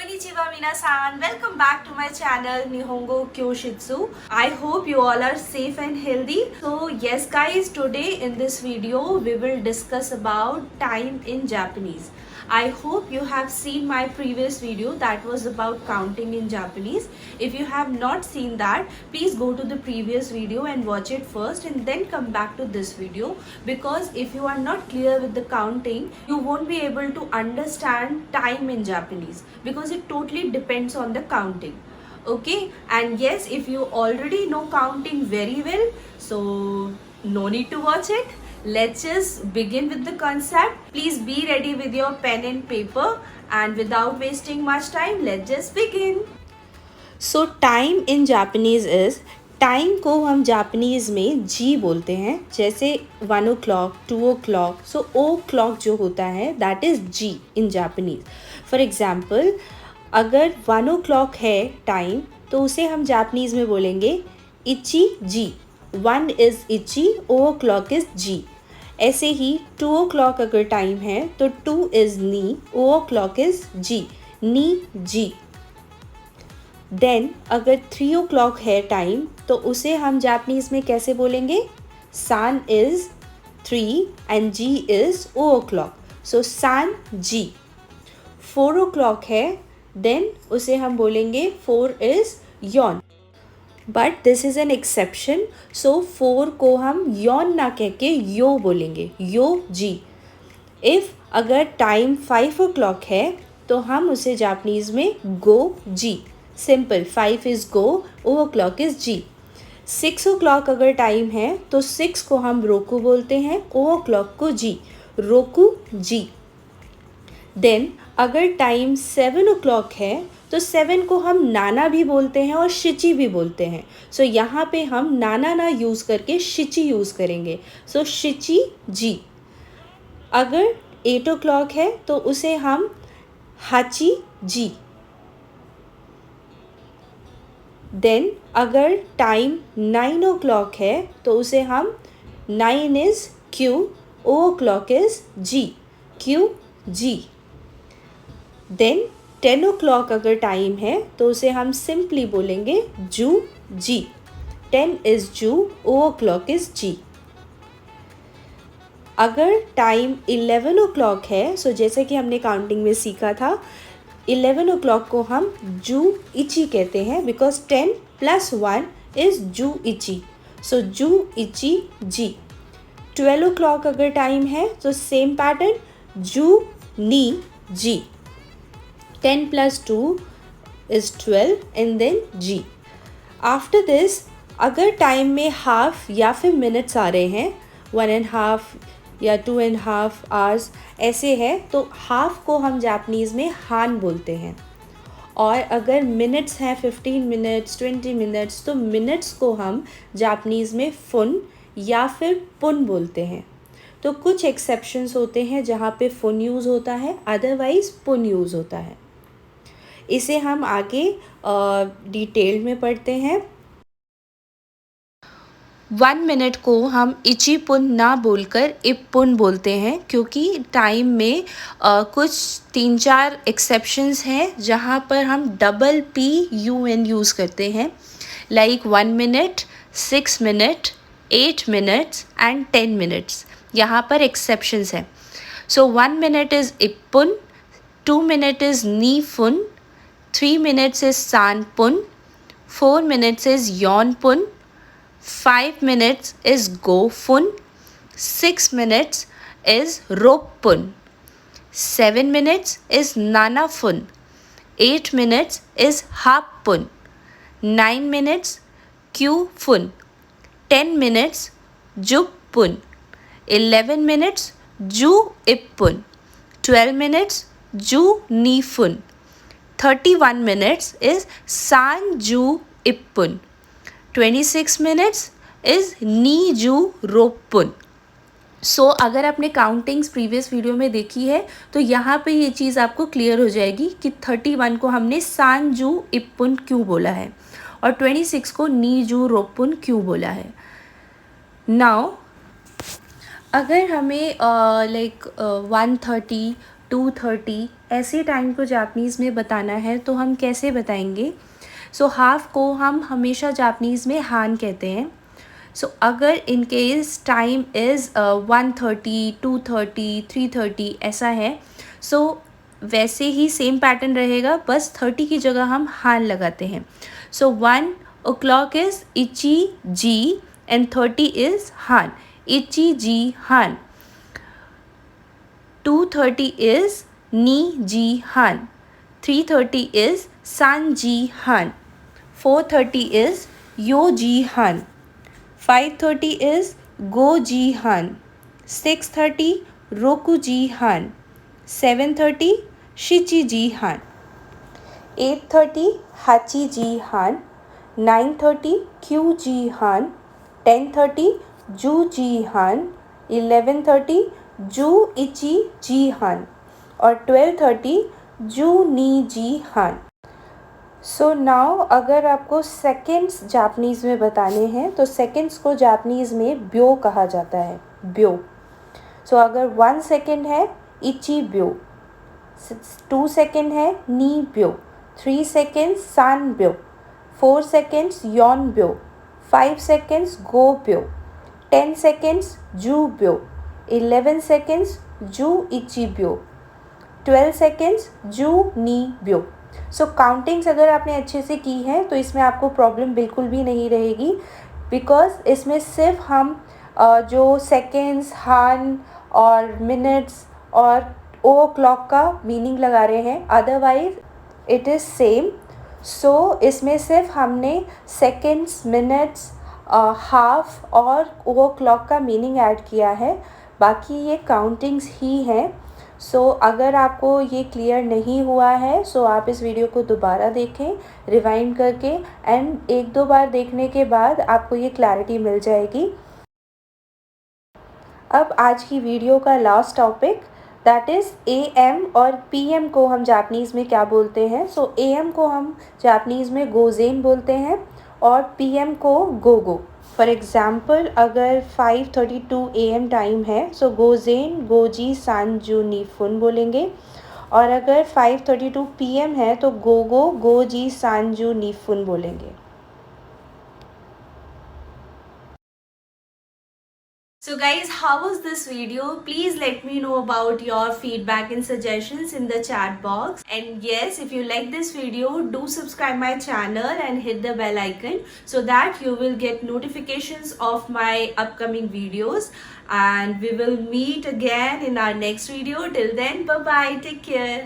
Konnichiwa minasan, welcome back to my channel Nihongo Kyoshitsu. I hope you all are safe and healthy. So yes guys, today in this video we will discuss about time in Japanese. I hope you have seen my previous video that was about counting in Japanese. If you have not seen that, please go to the previous video and watch it first and then come back to this video, because if you are not clear with the counting, you won't be able to understand time in Japanese, because it totally depends on the counting. Okay, and yes, if you already know counting very well, so no need to watch it. Let's just begin with the concept. Please be ready with your pen and paper, and without wasting much time, let's just begin. So time in Japanese is, time को हम Japanese में जी बोलते हैं, जैसे 1 o'clock, 2 o'clock. सो ओ clock जो होता है that is जी इन जापानीज़. फॉर एग्ज़ाम्पल, अगर 1 o'clock है टाइम, तो उसे हम जापानीज़ में बोलेंगे इची जी. 1 इज़ इची, ओ क्लॉक इज़ जी. ऐसे ही 2 o'clock अगर टाइम है तो 2 इज़ नी, ओ क्लॉक इज़ जी, नी जी. देन अगर 3 o'clock है टाइम, तो उसे हम जापानीज़ में कैसे बोलेंगे? सान इज़ 3 एंड जी इज़ ओ क्लॉक, सो सान जी. 4 o'clock है, देन उसे हम बोलेंगे 4 इज़ यॉन. But this is an exception, so 4 को हम यॉन ना कह के यो बोलेंगे, यो जी. इफ़ अगर टाइम 5 o'clock है तो हम उसे जापानीज़ में गो जी. सिंपल, 5 इज़ गो, ओ क्लॉक इज़ जी. 6 o'clock अगर टाइम है तो 6 को हम रोकू बोलते हैं, ओ क्लॉक को जी, रोकू जी. देन अगर टाइम 7 o'clock है तो 7 को हम नाना भी बोलते हैं और शिची भी बोलते हैं. सो यहाँ पे हम नाना ना यूज़ करके शिची यूज़ करेंगे, सो शिची जी. अगर 8 o'clock है तो उसे हम हाची जी. देन अगर टाइम 9 o'clock है तो उसे हम 9 इज़ क्यू, ओ क्लॉक इज़ जी, क्यू जी. देन 10 o'clock अगर टाइम है तो उसे हम सिंपली बोलेंगे जू जी. 10 इज़ जू, ओ क्लॉक इज़ जी. अगर टाइम 11 o'clock है, सो जैसे कि हमने काउंटिंग में सीखा था, 11 o'clock को हम जू इची कहते हैं, बिकॉज 10 + 1 इज़ जू इची, सो जू इची जी. 12 o'clock अगर टाइम है तो सेम पैटर्न, जू नी जी. 10 + 2 is 12 and then G. After this, अगर टाइम में हाफ या फिर मिनट्स आ रहे हैं, 1.5 या 2.5 hours ऐसे है, तो हाफ को हम जापानीज़ में हान बोलते हैं. और अगर मिनट्स हैं 15 minutes, 20 minutes, तो मिनट्स को हम जापानीज़ में फुन या फिर पुन बोलते हैं. तो कुछ एक्सेप्शंस होते हैं जहाँ पे फुन यूज़ होता है, अदरवाइज़ पुन यूज़ होता है. इसे हम आगे डिटेल में पढ़ते हैं. 1 minute को हम इची पुन ना बोलकर इप पुन बोलते हैं, क्योंकि टाइम में कुछ 3-4 एक्सेप्शंस हैं जहाँ पर हम double P U N use करते हैं, like 1 minute, 6 minute, 8 minutes and 10 minutes. यहाँ पर एक्सेप्शंस हैं. सो 1 minute इज़ इप पुन, 2 minute इज़ नी फुन, 3 minutes is san pun, 4 minutes is yon pun, 5 minutes is go fun, 6 minutes is rop pun, 7 minutes is nana fun, 8 minutes is hap pun, 9 minutes q fun, 10 minutes jup pun, 11 minutes ju ip pun, 12 minutes ju ni fun, 31 minutes is Sanju Ippun. 26 minutes is Niju Ropun. सो अगर आपने countings previous video में देखी है तो यहाँ पे ये चीज़ आपको क्लियर हो जाएगी कि 31 को हमने सांजू इप्पुन क्यों बोला है और 26 को नीजू रोपुन क्यों बोला है. नाउ अगर हमें 1:30 2:30 ऐसे टाइम को जापनीज़ में बताना है तो हम कैसे बताएंगे? सो हाफ को हम हमेशा जापनीज़ में हान कहते हैं. सो अगर इन केस टाइम इज़ 1:30, 2:30, 3:30 ऐसा है, सो वैसे ही सेम पैटर्न रहेगा, बस 30 की जगह हम हान लगाते हैं. सो 1 o'clock इज़ इची जी एंड 30 इज़ हान. इची जी हान. 2:30 is Ni Ji Han. 3:30 is San Ji Han. 4:30 is Yo Ji Han. 5:30 is Go Ji Han. 6:30 Roku Ji Han. 7:30 Shichi Ji Han. 8:30 Hachi Ji Han. 9:30 Q Ji Han. 10:30 Ju Ji Han. 11:30 जू इची जी हान और 12:30 जू नी जी हान. So now अगर आपको seconds Japanese में बताने हैं तो सेकेंड्स को जापनीज़ में ब्यो कहा जाता है. ब्यो. सो अगर 1 सेकेंड है इची ब्यो, 2 सेकेंड है नी ब्यो, 3 सेकेंड्स सान ब्यो, 4 सेकेंड्स यॉन ब्यो, 5 सेकेंड्स गो ब्यो, 10 सेकेंड्स जू ब्यो, 11 सेकेंड्स जू इची ब्यो, 12 सेकेंड्स जू नी ब्यो. सो काउंटिंग्स अगर आपने अच्छे से की है तो इसमें आपको प्रॉब्लम बिल्कुल भी नहीं रहेगी, बिकॉज इसमें सिर्फ हम जो सेकेंड्स, हान और मिनट्स और ओ क्लॉक का मीनिंग लगा रहे हैं, अदरवाइज इट इज़ सेम. सो इसमें सिर्फ हमने सेकेंड्स, मिनट्स, हाफ और ओ क्लॉक का मीनिंग ऐड किया है, बाकी ये काउंटिंग्स ही हैं. सो अगर आपको ये क्लियर नहीं हुआ है सो आप इस वीडियो को दोबारा देखें रिवाइंड करके, एंड 1-2 बार देखने के बाद आपको ये क्लैरिटी मिल जाएगी. अब आज की वीडियो का last topic, that is AM और PM को हम जापनीज़ में क्या बोलते हैं. सो AM को हम जापनीज़ में गोजेन बोलते हैं और PM को गोगो. फॉर एग्ज़ाम्पल अगर 5:32 AM टाइम है सो गोजेन गोजी सांजू नीफुन बोलेंगे, और अगर 5:32 PM है तो गोगो गोजी सांजू नीफुन बोलेंगे. So guys, how was this video? Please let me know about your feedback and suggestions in the chat box. And yes, if you like this video, do subscribe my channel and hit the bell icon so that you will get notifications of my upcoming videos. And we will meet again in our next video. Till then, bye bye. Take care.